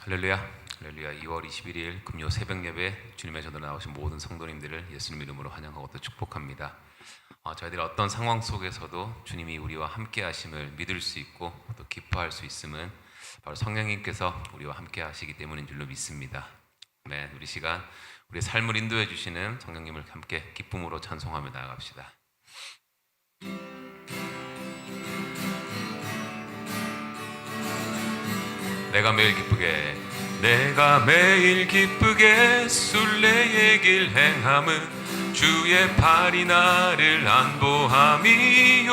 할렐루야, 할렐루야. 2월 21일 금요 새벽 예배 주님의 전으로 나오신 모든 성도님들을 예수님 이름으로 환영하고 또 축복합니다. 저희들이 어떤 상황 속에서도 주님이 우리와 함께 하심을 믿을 수 있고 또 기뻐할 수 있음은 바로 성령님께서 우리와 함께 하시기 때문인 줄로 믿습니다. 네, 우리 시간 우리의 삶을 인도해 주시는 성령님을 함께 기쁨으로 찬송하며 나아갑시다. 내가 매일 기쁘게 순례의 길 행함은 주의 팔이 나를 안보함이요.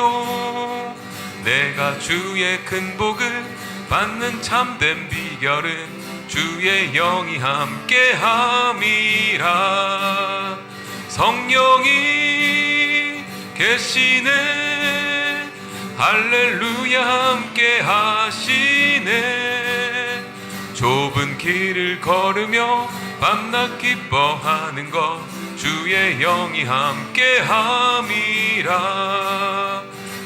내가 주의 큰 복을 받는 참된 비결은 주의 영이 함께함이라. 성령이 계시네, 할렐루야 함께 하시네. 좁은 길을 걸으며 밤낮 기뻐하는 것 주의 영이 함께함이라.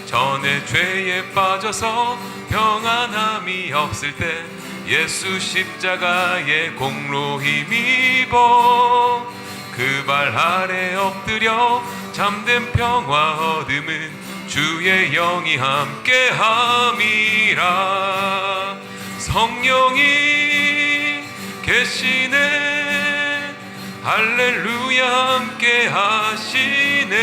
전에 죄에 빠져서 평안함이 없을 때 예수 십자가의 공로 힘입어 그 발 아래 엎드려 잠든 평화 얻음은 주의 영이 함께함이라. 성령이 계시네, 할렐루야 함께 하시네.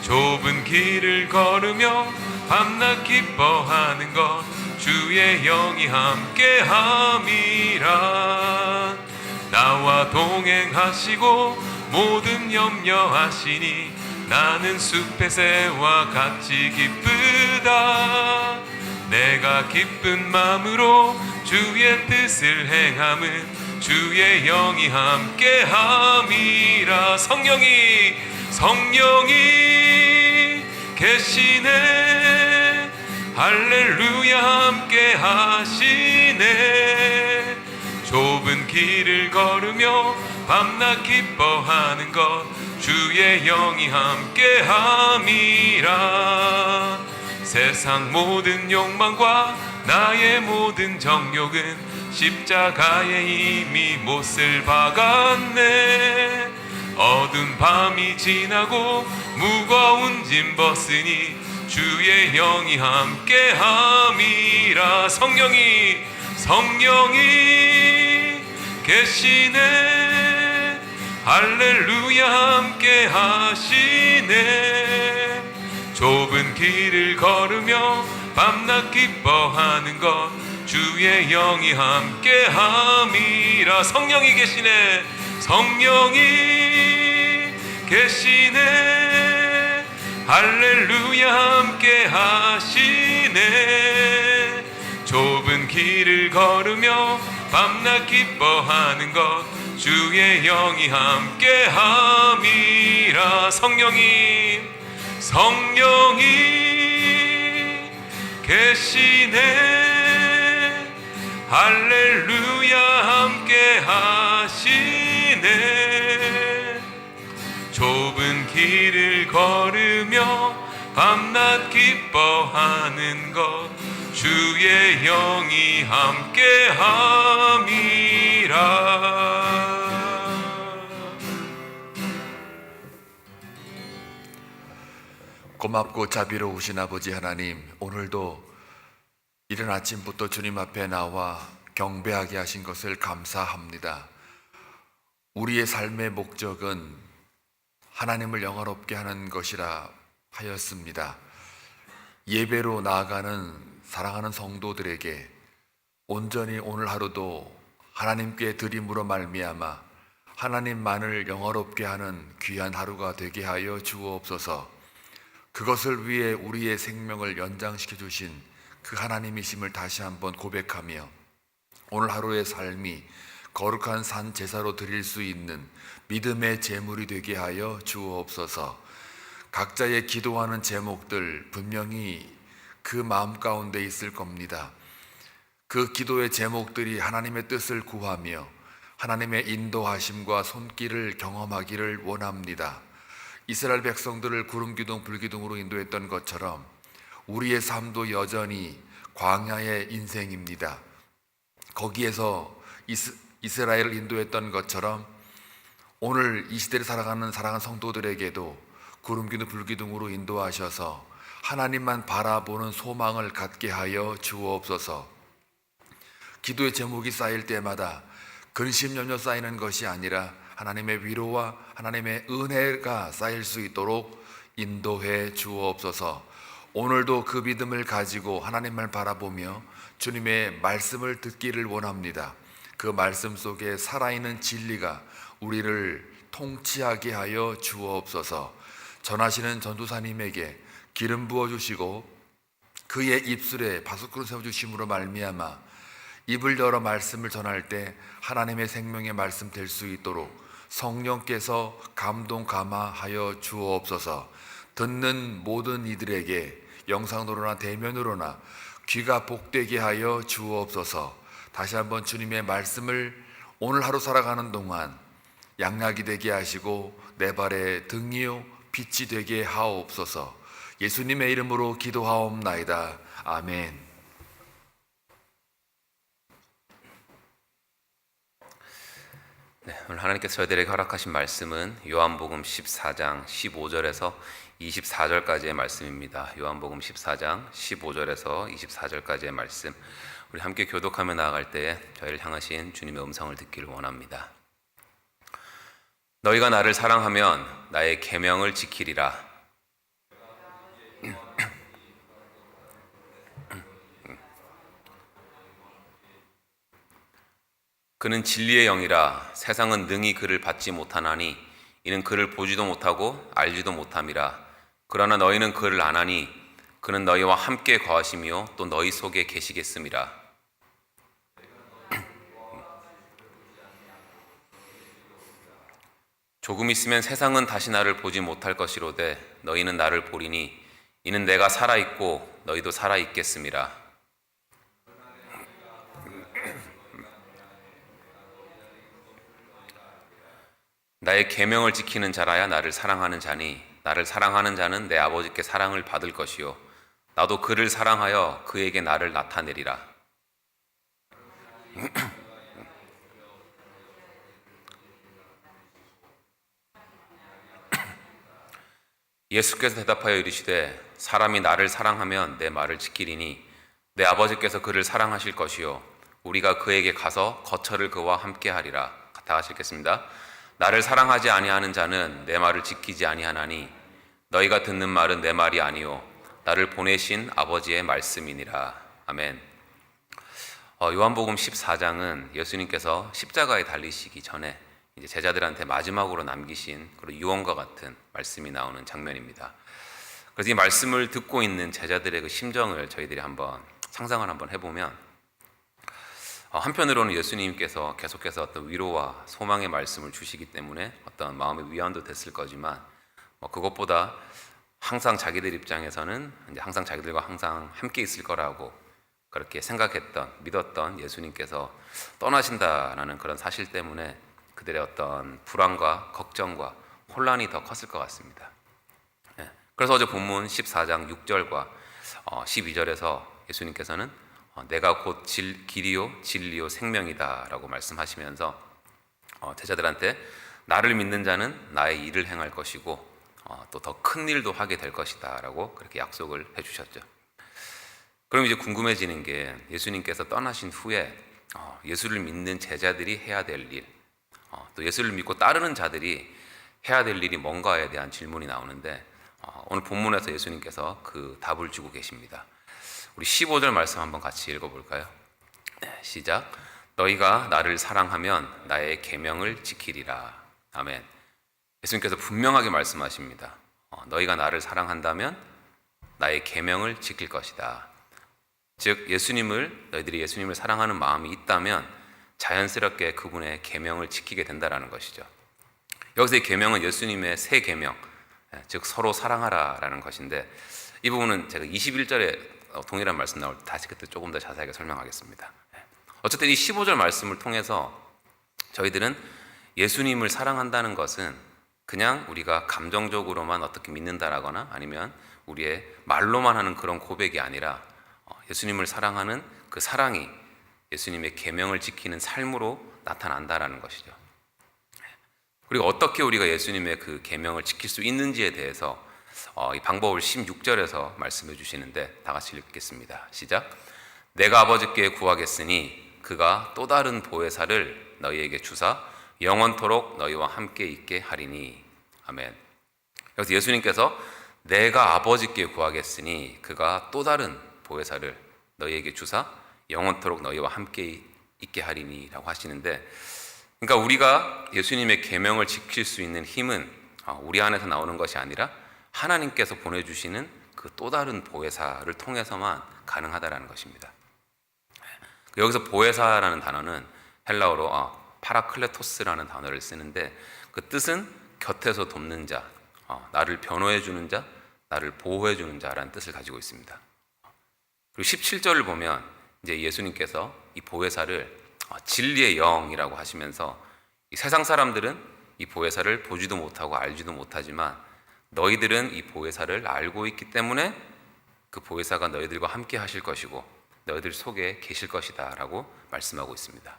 좁은 길을 걸으며 밤낮 기뻐하는 것 주의 영이 함께함이라. 나와 동행하시고 모든 염려하시니 나는 숲의 새와 같이 기쁘다. 내가 기쁜 마음으로 주의 뜻을 행함은 주의 영이 함께함이라. 성령이 계시네, 할렐루야 함께 하시네. 좁은 길을 걸으며 밤낮 기뻐하는 것 주의 영이 함께함이라. 세상 모든 욕망과 나의 모든 정욕은 십자가에 이미 못을 박았네. 어두운 밤이 지나고 무거운 짐 벗으니 주의 영이 함께함이라. 성령이 계시네, 할렐루야 함께 하시네. 좁은 길을 걸으며 밤낮 기뻐하는 것 주의 영이 함께함이라. 성령이 계시네, 할렐루야 함께 하시네. 좁은 길을 걸으며 밤낮 기뻐하는 것 주의 영이 함께함이라. 성령이 계시네, 할렐루야 함께 하시네. 좁은 길을 걸으며 밤낮 기뻐하는 것 주의 영이 함께함이라. 고맙고 자비로우신 아버지 하나님, 오늘도 이른 아침부터 주님 앞에 나와 경배하게 하신 것을 감사합니다. 우리의 삶의 목적은 하나님을 영화롭게 하는 것이라 하였습니다. 예배로 나아가는 사랑하는 성도들에게 온전히 오늘 하루도 하나님께 드림으로 말미암아 하나님만을 영화롭게 하는 귀한 하루가 되게 하여 주옵소서. 그것을 위해 우리의 생명을 연장시켜 주신 그 하나님이심을 다시 한번 고백하며 오늘 하루의 삶이 거룩한 산 제사로 드릴 수 있는 믿음의 제물이 되게 하여 주옵소서. 각자의 기도하는 제목들 분명히 그 마음 가운데 있을 겁니다. 그 기도의 제목들이 하나님의 뜻을 구하며 하나님의 인도하심과 손길을 경험하기를 원합니다. 이스라엘 백성들을 구름기둥 불기둥으로 인도했던 것처럼 우리의 삶도 여전히 광야의 인생입니다. 거기에서 이스라엘을 인도했던 것처럼 오늘 이 시대를 살아가는 사랑하는 성도들에게도 구름기둥 불기둥으로 인도하셔서 하나님만 바라보는 소망을 갖게 하여 주옵소서. 기도의 제목이 쌓일 때마다 근심 염려 쌓이는 것이 아니라 하나님의 위로와 하나님의 은혜가 쌓일 수 있도록 인도해 주옵소서. 오늘도 그 믿음을 가지고 하나님을 바라보며 주님의 말씀을 듣기를 원합니다. 그 말씀 속에 살아있는 진리가 우리를 통치하게 하여 주옵소서. 전하시는 전도사님에게 기름 부어주시고 그의 입술에 바수크를 세워주심으로 말미암아 입을 열어 말씀을 전할 때 하나님의 생명의 말씀 될 수 있도록 성령께서 감동 감화하여 주옵소서. 듣는 모든 이들에게 영상으로나 대면으로나 귀가 복되게 하여 주옵소서. 다시 한번 주님의 말씀을 오늘 하루 살아가는 동안 양약이 되게 하시고 내 발의 등이요 빛이 되게 하옵소서. 예수님의 이름으로 기도하옵나이다. 아멘. 네, 오늘 하나님께서 저희들에게 허락하신 말씀은 요한복음 14장 15절에서 24절까지의 말씀입니다. 요한복음 14장 15절에서 24절까지의 말씀, 우리 함께 교독하며 나아갈 때에 저희를 향하신 주님의 음성을 듣기를 원합니다. 너희가 나를 사랑하면 나의 계명을 지키리라. 그는 진리의 영이라. 세상은 능히 그를 받지 못하나니 이는 그를 보지도 못하고 알지도 못함이라. 그러나 너희는 그를 아나니 그는 너희와 함께 거하시며 또 너희 속에 계시겠음이라. 조금 있으면 세상은 다시 나를 보지 못할 것이로되 너희는 나를 보리니 이는 내가 살아있고 너희도 살아있겠음이라. 나의 계명을 지키는 자라야 나를 사랑하는 자니 나를 사랑하는 자는 내 아버지께 사랑을 받을 것이요 나도 그를 사랑하여 그에게 나를 나타내리라. 예수께서 대답하여 이르시되 사람이 나를 사랑하면 내 말을 지키리니 내 아버지께서 그를 사랑하실 것이요 우리가 그에게 가서 거처를 그와 함께 하리라. 다 같이 읽겠습니다. 나를 사랑하지 아니하는 자는 내 말을 지키지 아니하나니 너희가 듣는 말은 내 말이 아니요 나를 보내신 아버지의 말씀이니라. 아멘. 요한복음 14장은 예수님께서 십자가에 달리시기 전에 이제 제자들한테 마지막으로 남기신 그런 유언과 같은 말씀이 나오는 장면입니다. 그래서 이 말씀을 듣고 있는 제자들의 그 심정을 저희들이 한번 상상을 한번 해보면, 한편으로는 예수님께서 계속해서 어떤 위로와 소망의 말씀을 주시기 때문에 어떤 마음의 위안도 됐을 거지만, 그것보다 항상 자기들 입장에서는 이제 항상 자기들과 항상 함께 있을 거라고 그렇게 생각했던, 믿었던 예수님께서 떠나신다라는 그런 사실 때문에 그들의 어떤 불안과 걱정과 혼란이 더 컸을 것 같습니다. 그래서 어제 본문 14장 6절과 12절에서 예수님께서는 내가 곧 길이요 진리요 생명이다 라고 말씀하시면서 제자들한테 나를 믿는 자는 나의 일을 행할 것이고 또 더 큰 일도 하게 될 것이다 라고 그렇게 약속을 해주셨죠. 그럼 이제 궁금해지는 게, 예수님께서 떠나신 후에 예수를 믿는 제자들이 해야 될 일, 또 예수를 믿고 따르는 자들이 해야 될 일이 뭔가에 대한 질문이 나오는데, 오늘 본문에서 예수님께서 그 답을 주고 계십니다. 우리 15절 말씀 한번 같이 읽어볼까요? 네, 시작. 너희가 나를 사랑하면 나의 계명을 지키리라. 아멘. 예수님께서 분명하게 말씀하십니다. 너희가 나를 사랑한다면 나의 계명을 지킬 것이다. 즉 너희들이 예수님을 사랑하는 마음이 있다면 자연스럽게 그분의 계명을 지키게 된다라는 것이죠. 여기서의 계명은 예수님의 새 계명, 즉 서로 사랑하라라는 것인데, 이 부분은 제가 21절에 동일한 말씀 나올 때 다시 그때 조금 더 자세하게 설명하겠습니다. 어쨌든 이 15절 말씀을 통해서 저희들은 예수님을 사랑한다는 것은 그냥 우리가 감정적으로만 어떻게 믿는다라거나 아니면 우리의 말로만 하는 그런 고백이 아니라 예수님을 사랑하는 그 사랑이 예수님의 계명을 지키는 삶으로 나타난다라는 것이죠. 그리고 어떻게 우리가 예수님의 그 계명을 지킬 수 있는지에 대해서 이 방법을 16절에서 말씀해 주시는데 다 같이 읽겠습니다. 시작. 내가 아버지께 구하겠으니 그가 또 다른 보혜사를 너희에게 주사 영원토록 너희와 함께 있게 하리니. 아멘. 그래서 예수님께서 내가 아버지께 구하겠으니 그가 또 다른 보혜사를 너희에게 주사 영원토록 너희와 함께 있게 하리니 라고 하시는데, 그러니까 우리가 예수님의 계명을 지킬 수 있는 힘은 우리 안에서 나오는 것이 아니라 하나님께서 보내주시는 그 또 다른 보혜사를 통해서만 가능하다라는 것입니다. 여기서 보혜사라는 단어는 헬라어로 파라클레토스라는 단어를 쓰는데, 그 뜻은 곁에서 돕는 자, 나를 변호해 주는 자, 나를 보호해 주는 자라는 뜻을 가지고 있습니다. 그리고 17절을 보면 이제 예수님께서 이 보혜사를 진리의 영이라고 하시면서 이 세상 사람들은 이 보혜사를 보지도 못하고 알지도 못하지만 너희들은 이 보혜사를 알고 있기 때문에 그 보혜사가 너희들과 함께 하실 것이고 너희들 속에 계실 것이다 라고 말씀하고 있습니다.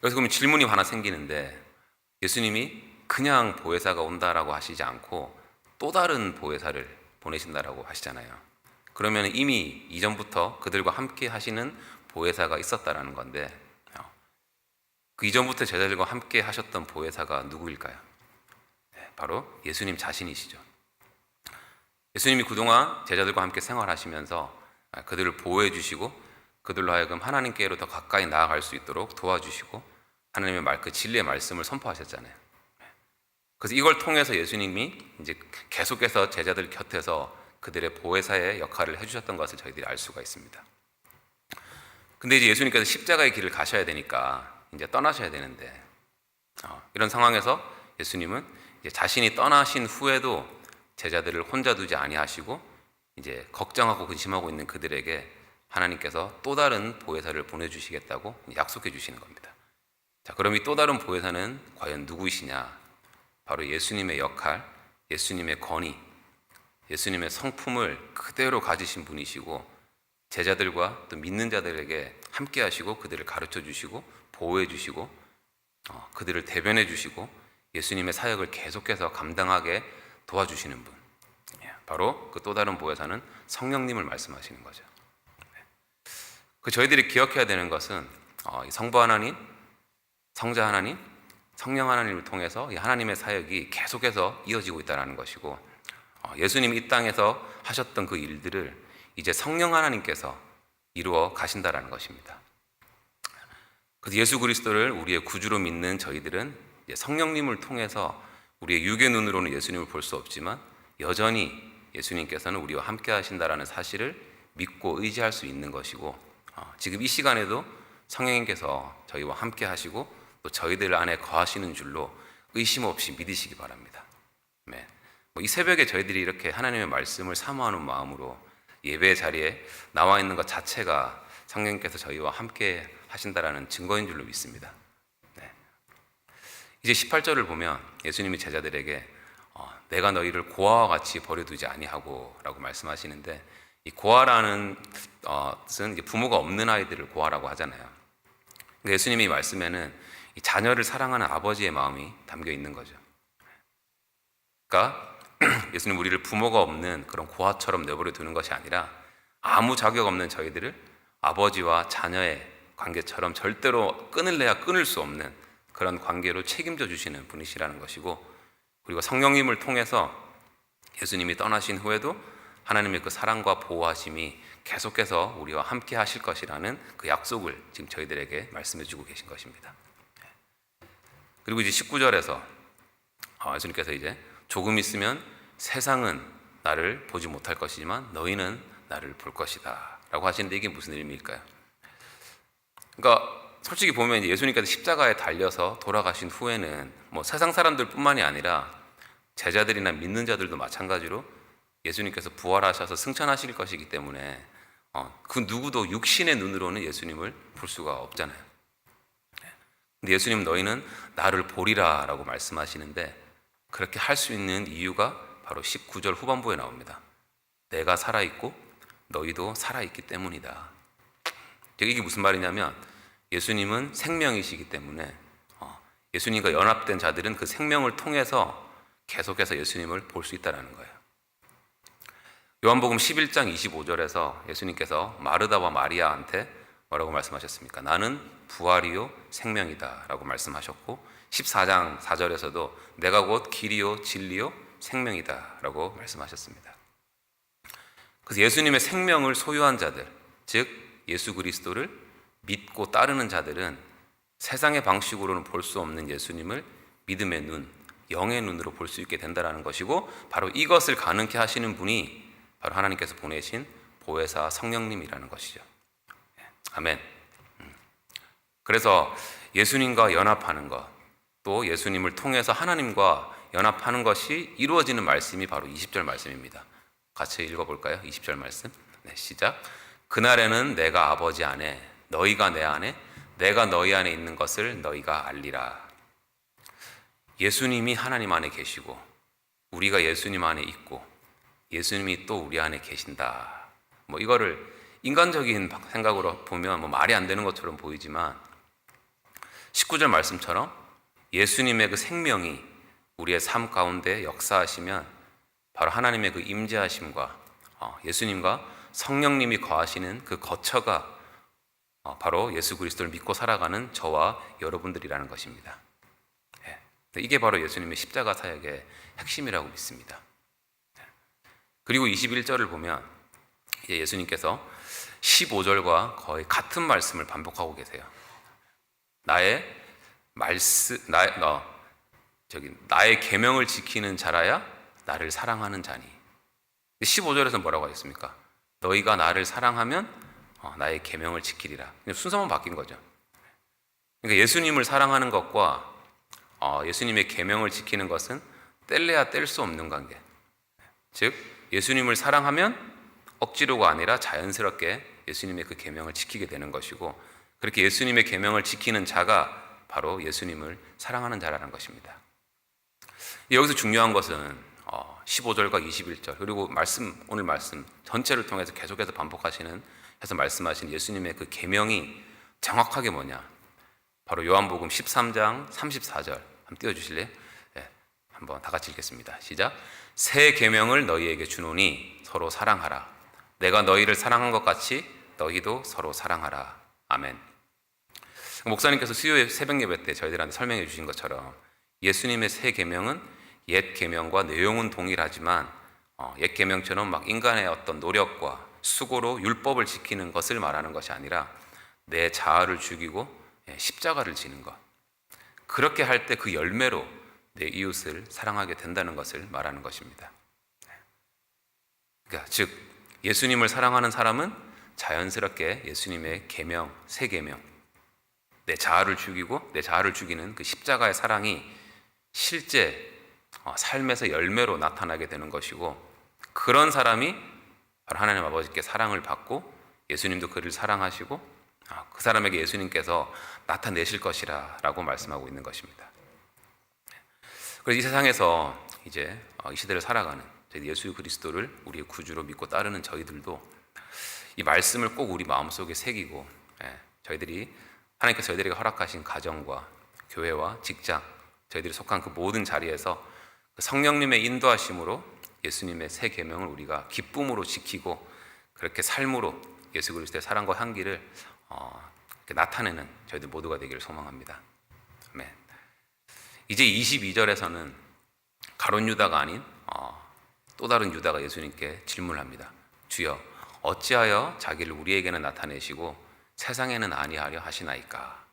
여기서 그러면 질문이 하나 생기는데, 예수님이 그냥 보혜사가 온다라고 하시지 않고 또 다른 보혜사를 보내신다라고 하시잖아요. 그러면 이미 이전부터 그들과 함께 하시는 보혜사가 있었다라는 건데, 그 이전부터 제자들과 함께 하셨던 보혜사가 누구일까요? 바로 예수님 자신이시죠. 예수님이 그동안 제자들과 함께 생활하시면서 그들을 보호해 주시고 그들로 하여금 하나님께로 더 가까이 나아갈 수 있도록 도와주시고 하나님의 그 진리의 말씀을 선포하셨잖아요. 그래서 이걸 통해서 예수님이 이제 계속해서 제자들 곁에서 그들의 보혜사의 역할을 해주셨던 것을 저희들이 알 수가 있습니다. 근데 이제 예수님께서 십자가의 길을 가셔야 되니까 이제 떠나셔야 되는데, 이런 상황에서 예수님은 이제 자신이 떠나신 후에도 제자들을 혼자 두지 아니하시고 이제 걱정하고 근심하고 있는 그들에게 하나님께서 또 다른 보혜사를 보내주시겠다고 약속해 주시는 겁니다. 자, 그럼 이 또 다른 보혜사는 과연 누구이시냐? 바로 예수님의 역할, 예수님의 권위, 예수님의 성품을 그대로 가지신 분이시고 제자들과 또 믿는 자들에게 함께 하시고 그들을 가르쳐 주시고 보호해 주시고 그들을 대변해 주시고 예수님의 사역을 계속해서 감당하게 도와주시는 분, 바로 그 또 다른 보혜사는 성령님을 말씀하시는 거죠. 그 저희들이 기억해야 되는 것은 성부 하나님, 성자 하나님, 성령 하나님을 통해서 이 하나님의 사역이 계속해서 이어지고 있다는 것이고, 예수님이 이 땅에서 하셨던 그 일들을 이제 성령 하나님께서 이루어 가신다라는 것입니다. 그래서 예수 그리스도를 우리의 구주로 믿는 저희들은 이제 성령님을 통해서 우리의 육의 눈으로는 예수님을 볼 수 없지만 여전히 예수님께서는 우리와 함께 하신다라는 사실을 믿고 의지할 수 있는 것이고, 지금 이 시간에도 성령님께서 저희와 함께 하시고 또 저희들 안에 거하시는 줄로 의심 없이 믿으시기 바랍니다. 네. 이 새벽에 저희들이 이렇게 하나님의 말씀을 사모하는 마음으로 예배 자리에 나와 있는 것 자체가 성령님께서 저희와 함께 하신다라는 증거인 줄로 믿습니다. 네. 이제 18절을 보면 예수님이 제자들에게 내가 너희를 고아와 같이 버려두지 아니하고 라고 말씀하시는데, 이 고아라는 뜻은 부모가 없는 아이들을 고아라고 하잖아요. 그러니까 예수님이 말씀에는 이 자녀를 사랑하는 아버지의 마음이 담겨 있는 거죠. 그러니까 예수님 우리를 부모가 없는 그런 고아처럼 내버려 두는 것이 아니라 아무 자격 없는 저희들을 아버지와 자녀의 관계처럼 절대로 끊을래야 끊을 수 없는 그런 관계로 책임져 주시는 분이시라는 것이고, 그리고 성령님을 통해서 예수님이 떠나신 후에도 하나님의 그 사랑과 보호하심이 계속해서 우리와 함께 하실 것이라는 그 약속을 지금 저희들에게 말씀해 주고 계신 것입니다. 그리고 이제 19절에서 예수님께서 이제 조금 있으면 세상은 나를 보지 못할 것이지만 너희는 나를 볼 것이다 라고 하시는데, 이게 무슨 의미일까요? 그러니까 솔직히 보면 예수님께서 십자가에 달려서 돌아가신 후에는 세상 사람들 뿐만이 아니라 제자들이나 믿는 자들도 마찬가지로 예수님께서 부활하셔서 승천하실 것이기 때문에 그 누구도 육신의 눈으로는 예수님을 볼 수가 없잖아요. 근데 예수님 너희는 나를 보리라 라고 말씀하시는데, 그렇게 할 수 있는 이유가 바로 19절 후반부에 나옵니다. 내가 살아있고 너희도 살아있기 때문이다. 이게 무슨 말이냐면 예수님은 생명이시기 때문에 예수님과 연합된 자들은 그 생명을 통해서 계속해서 예수님을 볼 수 있다는 거예요. 요한복음 11장 25절에서 예수님께서 마르다와 마리아한테 뭐라고 말씀하셨습니까? 나는 부활이요 생명이다 라고 말씀하셨고 14장 4절에서도 내가 곧 길이요 진리요 생명이다 라고 말씀하셨습니다. 그래서 예수님의 생명을 소유한 자들, 즉 예수 그리스도를 믿고 따르는 자들은 세상의 방식으로는 볼 수 없는 예수님을 믿음의 눈, 영의 눈으로 볼 수 있게 된다는 것이고, 바로 이것을 가능케 하시는 분이 바로 하나님께서 보내신 보혜사 성령님이라는 것이죠. 아멘. 그래서 예수님과 연합하는 것, 또 예수님을 통해서 하나님과 연합하는 것이 이루어지는 말씀이 바로 20절 말씀입니다. 같이 읽어볼까요? 20절 말씀. 네, 시작. 그날에는 내가 아버지 안에, 너희가 내 안에, 내가 너희 안에 있는 것을 너희가 알리라. 예수님이 하나님 안에 계시고 우리가 예수님 안에 있고 예수님이 또 우리 안에 계신다. 이거를 인간적인 생각으로 보면 말이 안 되는 것처럼 보이지만 19절 말씀처럼 예수님의 그 생명이 우리의 삶 가운데 역사하시면 바로 하나님의 그 임재하심과 예수님과 성령님이 거하시는 그 거처가 바로 예수 그리스도를 믿고 살아가는 저와 여러분들이라는 것입니다. 이게 바로 예수님의 십자가 사역의 핵심이라고 믿습니다. 그리고 21절을 보면 예수님께서 15절과 거의 같은 말씀을 반복하고 계세요. 나의 계명을 지키는 자라야 나를 사랑하는 자니. 15절에서 뭐라고 하셨습니까? 너희가 나를 사랑하면 나의 계명을 지키리라. 순서만 바뀐 거죠. 그러니까 예수님을 사랑하는 것과 예수님의 계명을 지키는 것은 뗄래야 뗄 수 없는 관계. 즉 예수님을 사랑하면 억지로가 아니라 자연스럽게 예수님의 그 계명을 지키게 되는 것이고, 그렇게 예수님의 계명을 지키는 자가 바로 예수님을 사랑하는 자라는 것입니다. 여기서 중요한 것은 15절과 21절 그리고 오늘 말씀 전체를 통해서 계속해서 해서 말씀하신 예수님의 그 계명이 정확하게 뭐냐? 바로 요한복음 13장 34절 한번 띄워주실래요? 네, 한번 다 같이 읽겠습니다. 시작. 새 계명을 너희에게 주노니 서로 사랑하라. 내가 너희를 사랑한 것 같이 너희도 서로 사랑하라. 아멘. 목사님께서 수요일 새벽 예배 때 저희들한테 설명해 주신 것처럼 예수님의 새 계명은 옛 계명과 내용은 동일하지만 옛 계명처럼 막 인간의 어떤 노력과 수고로 율법을 지키는 것을 말하는 것이 아니라 내 자아를 죽이고 십자가를 지는 것, 그렇게 할 때 그 열매로 내 이웃을 사랑하게 된다는 것을 말하는 것입니다. 그러니까 즉 예수님을 사랑하는 사람은 자연스럽게 예수님의 계명, 새 계명, 내 자아를 죽이고 내 자아를 죽이는 그 십자가의 사랑이 실제 삶에서 열매로 나타나게 되는 것이고, 그런 사람이 바로 하나님 아버지께 사랑을 받고 예수님도 그를 사랑하시고 그 사람에게 예수님께서 나타내실 것이라 라고 말씀하고 있는 것입니다. 그래서 이 세상에서 이제 이 시대를 살아가는 예수 그리스도를 우리의 구주로 믿고 따르는 저희들도 이 말씀을 꼭 우리 마음속에 새기고, 하나님께서 저희들에게 허락하신 가정과 교회와 직장, 저희들이 속한 그 모든 자리에서 성령님의 인도하심으로 예수님의 새 계명을 우리가 기쁨으로 지키고 그렇게 삶으로 예수 그리스도의 사랑과 향기를 나타내는 저희들 모두가 되기를 소망합니다. 아멘. 이제 22절에서는 가룟 유다가 아닌 또 다른 유다가 예수님께 질문합니다. 주여, 어찌하여 자기를 우리에게는 나타내시고 세상에는 아니하려 하시나이까?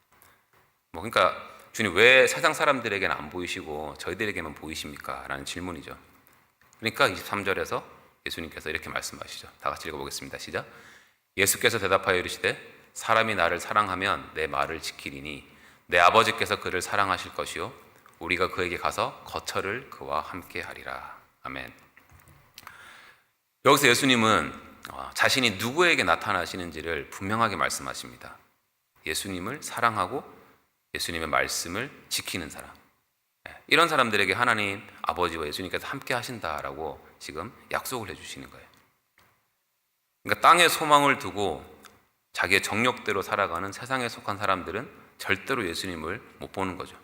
그러니까 주님, 왜 세상 사람들에게는 안 보이시고 저희들에게만 보이십니까? 라는 질문이죠. 그러니까 23절에서 예수님께서 이렇게 말씀하시죠. 다 같이 읽어보겠습니다. 시작. 예수께서 대답하여 이르시되 사람이 나를 사랑하면 내 말을 지키리니 내 아버지께서 그를 사랑하실 것이요 우리가 그에게 가서 거처를 그와 함께 하리라. 아멘. 여기서 예수님은 자신이 누구에게 나타나시는지를 분명하게 말씀하십니다. 예수님을 사랑하고 예수님의 말씀을 지키는 사람, 이런 사람들에게 하나님 아버지와 예수님께서 함께 하신다라고 지금 약속을 해주시는 거예요. 그러니까 땅에 소망을 두고 자기의 정욕대로 살아가는 세상에 속한 사람들은 절대로 예수님을 못 보는 거죠.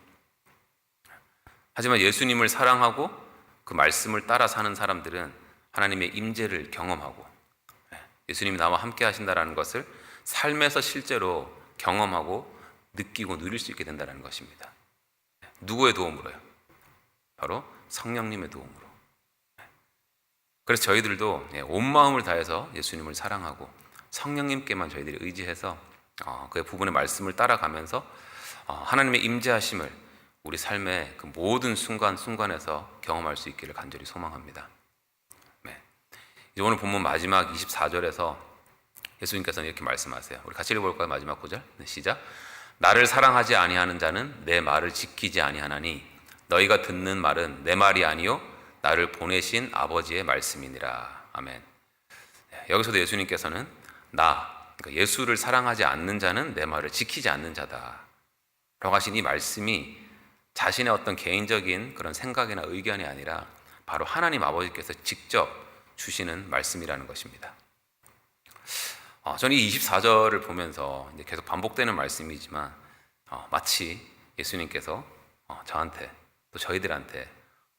하지만 예수님을 사랑하고 그 말씀을 따라 사는 사람들은 하나님의 임재를 경험하고 예수님이 나와 함께 하신다는 것을 삶에서 실제로 경험하고 느끼고 누릴 수 있게 된다는 것입니다. 누구의 도움으로요? 바로 성령님의 도움으로. 그래서 저희들도 온 마음을 다해서 예수님을 사랑하고 성령님께만 저희들이 의지해서 그의 부분의 말씀을 따라가면서 하나님의 임재하심을 우리 삶의 그 모든 순간순간에서 경험할 수 있기를 간절히 소망합니다. 네. 이제 오늘 본문 마지막 24절에서 예수님께서는 이렇게 말씀하세요. 우리 같이 읽어볼까요? 마지막 구절. 네, 시작. 나를 사랑하지 아니하는 자는 내 말을 지키지 아니하나니 너희가 듣는 말은 내 말이 아니요 나를 보내신 아버지의 말씀이니라. 아멘. 네, 여기서도 예수님께서는 그러니까 예수를 사랑하지 않는 자는 내 말을 지키지 않는 자다 라고 하신 이 말씀이 자신의 어떤 개인적인 그런 생각이나 의견이 아니라 바로 하나님 아버지께서 직접 주시는 말씀이라는 것입니다. 저는 이 24절을 보면서 이제 계속 반복되는 말씀이지만 마치 예수님께서 저한테 또 저희들한테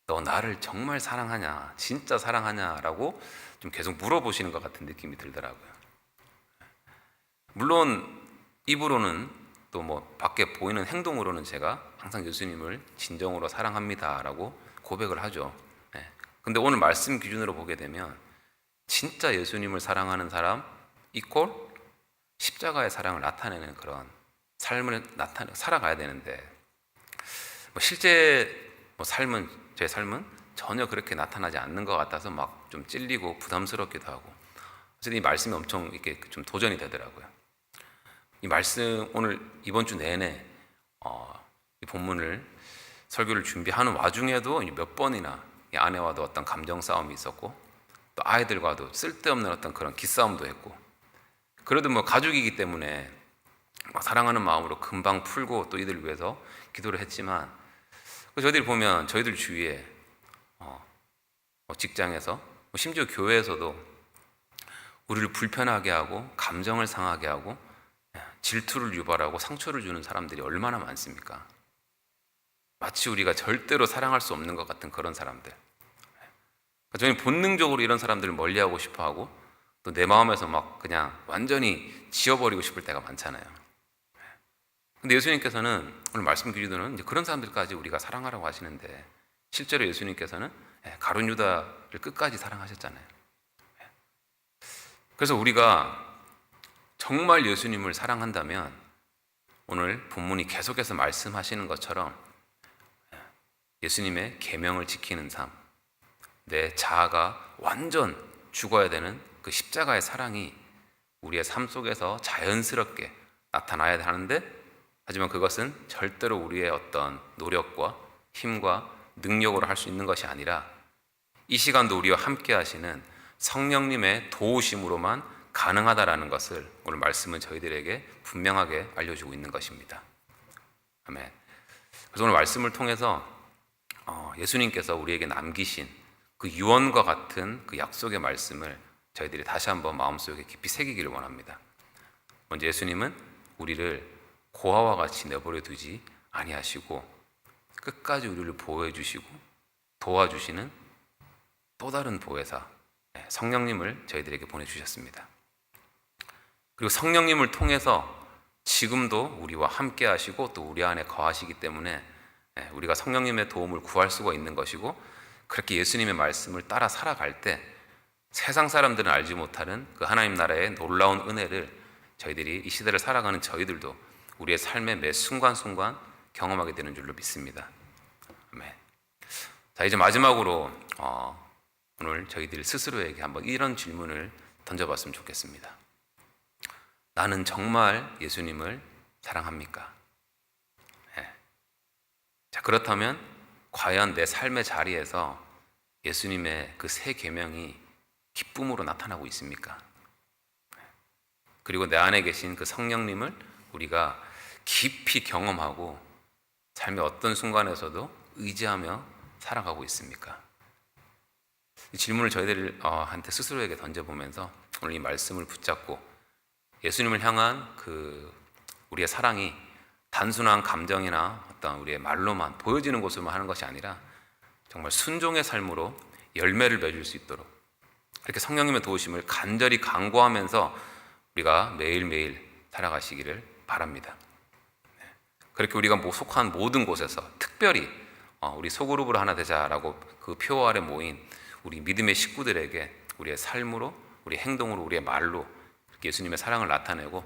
너 나를 정말 사랑하냐, 진짜 사랑하냐라고 좀 계속 물어보시는 것 같은 느낌이 들더라고요. 물론 입으로는 또 뭐 밖에 보이는 행동으로는 제가 항상 예수님을 진정으로 사랑합니다라고 고백을 하죠. 근데 오늘 말씀 기준으로 보게 되면 진짜 예수님을 사랑하는 사람 이꼴 십자가의 사랑을 나타내는 그런 삶을 살아가야 되는데 실제 제 삶은 전혀 그렇게 나타나지 않는 것 같아서 막 좀 찔리고 부담스럽기도 하고 그래서 이 말씀이 엄청 이렇게 좀 도전이 되더라고요. 이 말씀 오늘 이번 주 내내 이 본문을 설교를 준비하는 와중에도 몇 번이나 이 아내와도 어떤 감정 싸움이 있었고 또 아이들과도 쓸데없는 어떤 그런 기싸움도 했고 그래도 뭐 가족이기 때문에 막 사랑하는 마음으로 금방 풀고 또 이들을 위해서 기도를 했지만 저희들 보면 저희들 주위에 직장에서 심지어 교회에서도 우리를 불편하게 하고 감정을 상하게 하고 질투를 유발하고 상처를 주는 사람들이 얼마나 많습니까? 마치 우리가 절대로 사랑할 수 없는 것 같은 그런 사람들. 저희는 본능적으로 이런 사람들을 멀리하고 싶어하고 또 내 마음에서 막 그냥 완전히 지워버리고 싶을 때가 많잖아요. 근데 예수님께서는 오늘 말씀 기준으로는 이제 그런 사람들까지 우리가 사랑하라고 하시는데 실제로 예수님께서는 가룟 유다를 끝까지 사랑하셨잖아요. 그래서 우리가 정말 예수님을 사랑한다면 오늘 본문이 계속해서 말씀하시는 것처럼 예수님의 계명을 지키는 삶, 내 자아가 완전 죽어야 되는 그 십자가의 사랑이 우리의 삶 속에서 자연스럽게 나타나야 하는데 하지만 그것은 절대로 우리의 어떤 노력과 힘과 능력으로 할 수 있는 것이 아니라 이 시간도 우리와 함께 하시는 성령님의 도우심으로만 가능하다라는 것을 오늘 말씀은 저희들에게 분명하게 알려주고 있는 것입니다. 아멘. 그래서 오늘 말씀을 통해서 예수님께서 우리에게 남기신 그 유언과 같은 그 약속의 말씀을 저희들이 다시 한번 마음속에 깊이 새기기를 원합니다. 먼저 예수님은 우리를 고아와 같이 내버려 두지 아니하시고 끝까지 우리를 보호해 주시고 도와주시는 또 다른 보혜사 성령님을 저희들에게 보내주셨습니다. 그리고 성령님을 통해서 지금도 우리와 함께 하시고 또 우리 안에 거하시기 때문에 우리가 성령님의 도움을 구할 수가 있는 것이고 그렇게 예수님의 말씀을 따라 살아갈 때 세상 사람들은 알지 못하는 그 하나님 나라의 놀라운 은혜를 저희들이 이 시대를 살아가는 저희들도 우리의 삶의 매 순간순간 경험하게 되는 줄로 믿습니다. 아멘. 자, 이제 마지막으로 오늘 저희들 스스로에게 한번 이런 질문을 던져봤으면 좋겠습니다. 나는 정말 예수님을 사랑합니까? 네. 자, 그렇다면 과연 내 삶의 자리에서 예수님의 그 새 계명이 기쁨으로 나타나고 있습니까? 그리고 내 안에 계신 그 성령님을 우리가 깊이 경험하고 삶의 어떤 순간에서도 의지하며 살아가고 있습니까? 이 질문을 저희들한테 스스로에게 던져보면서 오늘 이 말씀을 붙잡고 예수님을 향한 우리의 사랑이 단순한 감정이나 어떤 우리의 말로만 보여지는 것으로만 하는 것이 아니라 정말 순종의 삶으로 열매를 맺을 수 있도록 이렇게 성령님의 도우심을 간절히 간구하면서 우리가 매일매일 살아가시기를 바랍니다. 그렇게 우리가 속한 모든 곳에서 특별히 우리 소그룹으로 하나 되자라고 그 표 아래 모인 우리 믿음의 식구들에게 우리의 삶으로, 우리 행동으로, 우리의 말로 예수님의 사랑을 나타내고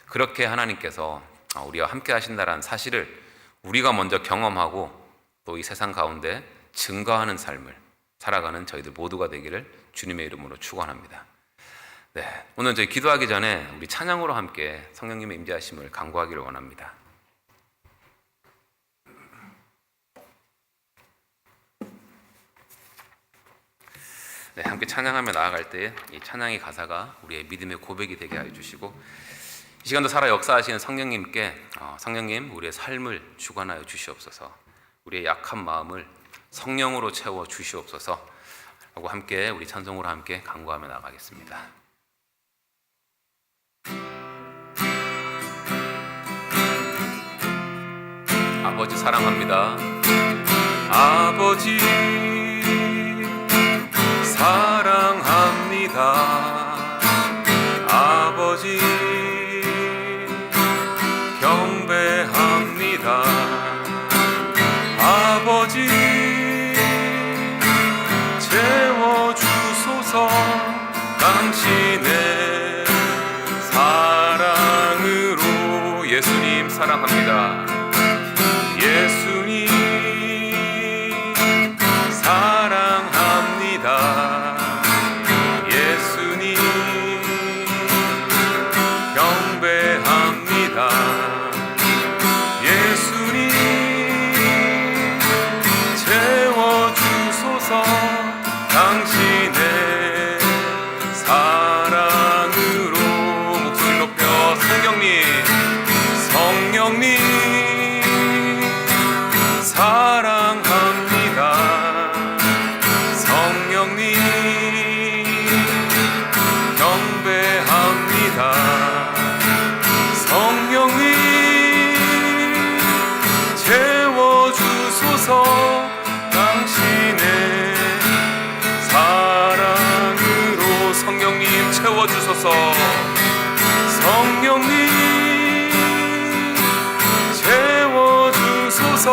그렇게 하나님께서 우리와 함께 하신다는 사실을 우리가 먼저 경험하고 또 이 세상 가운데 증거하는 삶을 살아가는 저희들 모두가 되기를 주님의 이름으로 축원합니다. 네, 오늘 저희 기도하기 전에 우리 찬양으로 함께 성령님의 임재하심을 간구하기를 원합니다. 네, 함께 찬양하며 나아갈 때 이 찬양의 가사가 우리의 믿음의 고백이 되게 하여 주시고 이 시간도 살아 역사하시는 성령님께 성령님 우리의 삶을 주관하여 주시옵소서, 우리의 약한 마음을 성령으로 채워 주시옵소서 하고 함께 우리 찬송으로 함께 간구하며 나가겠습니다. 아버지 사랑합니다. 아버지 사랑합니다. 아버지 경배합니다. 아버지 채워주소서. 당신의 사랑으로. 예수님 사랑합니다. 예수님 사랑합니다. 예수님 경배합니다. 예수님 채워주소서. 당신의 사랑으로. 목소리 높여 성령님 성령님 사랑합니다. 성령님 경배합니다. 성령님 채워주소서. 당신의 사랑으로. 성령님 채워주소서. 성령님 채워주소서.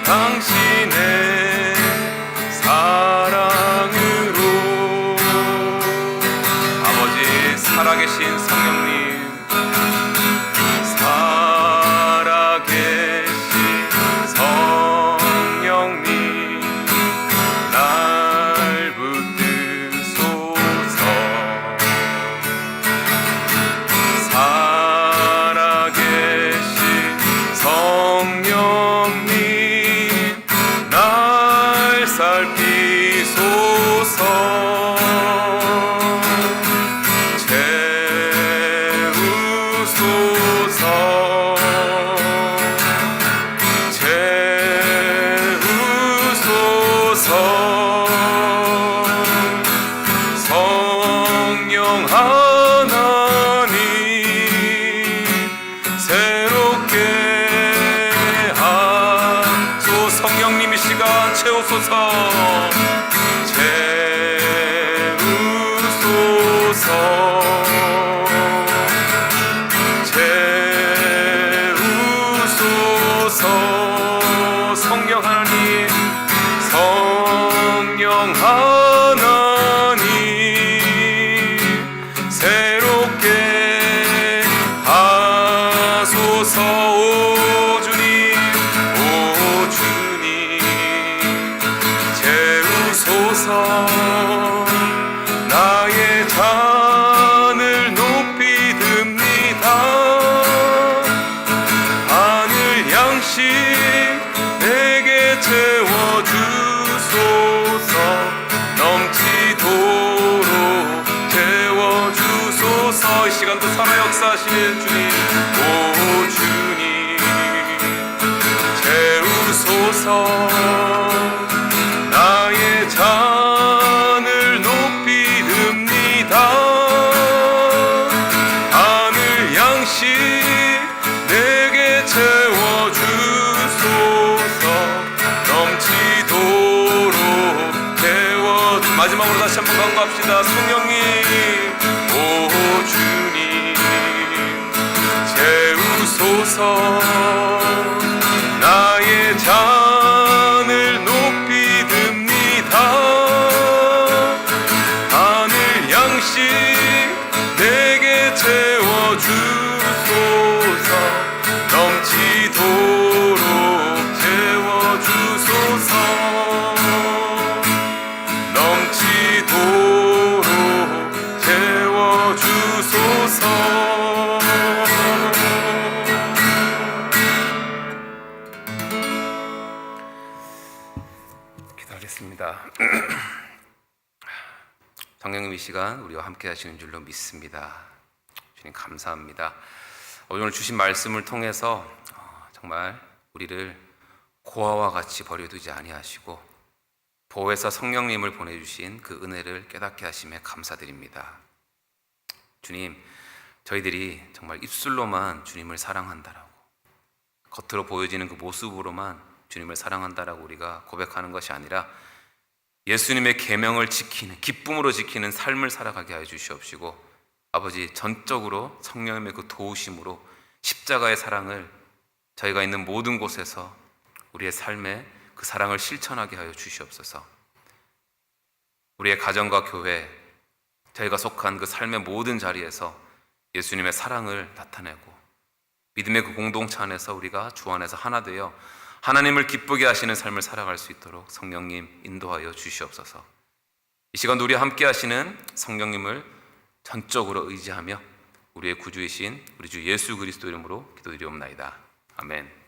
당신의 사랑으로. 아버지 살아계신 성령님, 살아계신 성령님 날 붙드소서. 살아계신 성령님 날 살피소서. 채우소서. 채우소서. 성령 하나님 새롭게 하소. 성령님 이 시간 채우소서. 채우소서. 채우소서. 성령 하나님 성령 하나님 새롭게 하소서. 오 주님 오 주님 채우소서. 나의 잔을 높이 듭니다. 하늘 양식 내게 채워주소서. 넘치도록 채워주소서. 이 시간도 살아 역사하시는 주님 오 주님 채우소서. 나의 잔을 높이 듭니다. 선포합시다. 성령님, 오 주님, 채우소서. 나의 잔을 높이 듭니다. 하늘 양식 내게 채워주소서. 넘치도록 채워주소서. 넘치도록 채워주소서. 기도하겠습니다. 성령님, 이 시간 우리와 함께 하시는 줄로 믿습니다. 주님 감사합니다. 오늘 주신 말씀을 통해서 정말 우리를 고아와 같이 버려두지 아니하시고 보혜사 성령님을 보내주신 그 은혜를 깨닫게 하심에 감사드립니다. 주님, 저희들이 정말 입술로만 주님을 사랑한다라고, 겉으로 보여지는 그 모습으로만 주님을 사랑한다라고 우리가 고백하는 것이 아니라 예수님의 계명을 지키는, 기쁨으로 지키는 삶을 살아가게 하여 주시옵시고, 아버지, 전적으로 성령님의 그 도우심으로 십자가의 사랑을 저희가 있는 모든 곳에서 우리의 삶에 그 사랑을 실천하게 하여 주시옵소서. 우리의 가정과 교회, 저희가 속한 그 삶의 모든 자리에서 예수님의 사랑을 나타내고 믿음의 그 공동체 안에서 우리가 주 안에서 하나 되어 하나님을 기쁘게 하시는 삶을 살아갈 수 있도록 성령님 인도하여 주시옵소서. 이 시간도 우리와 함께 하시는 성령님을 전적으로 의지하며 우리의 구주이신 우리 주 예수 그리스도 이름으로 기도드리옵나이다. 아멘.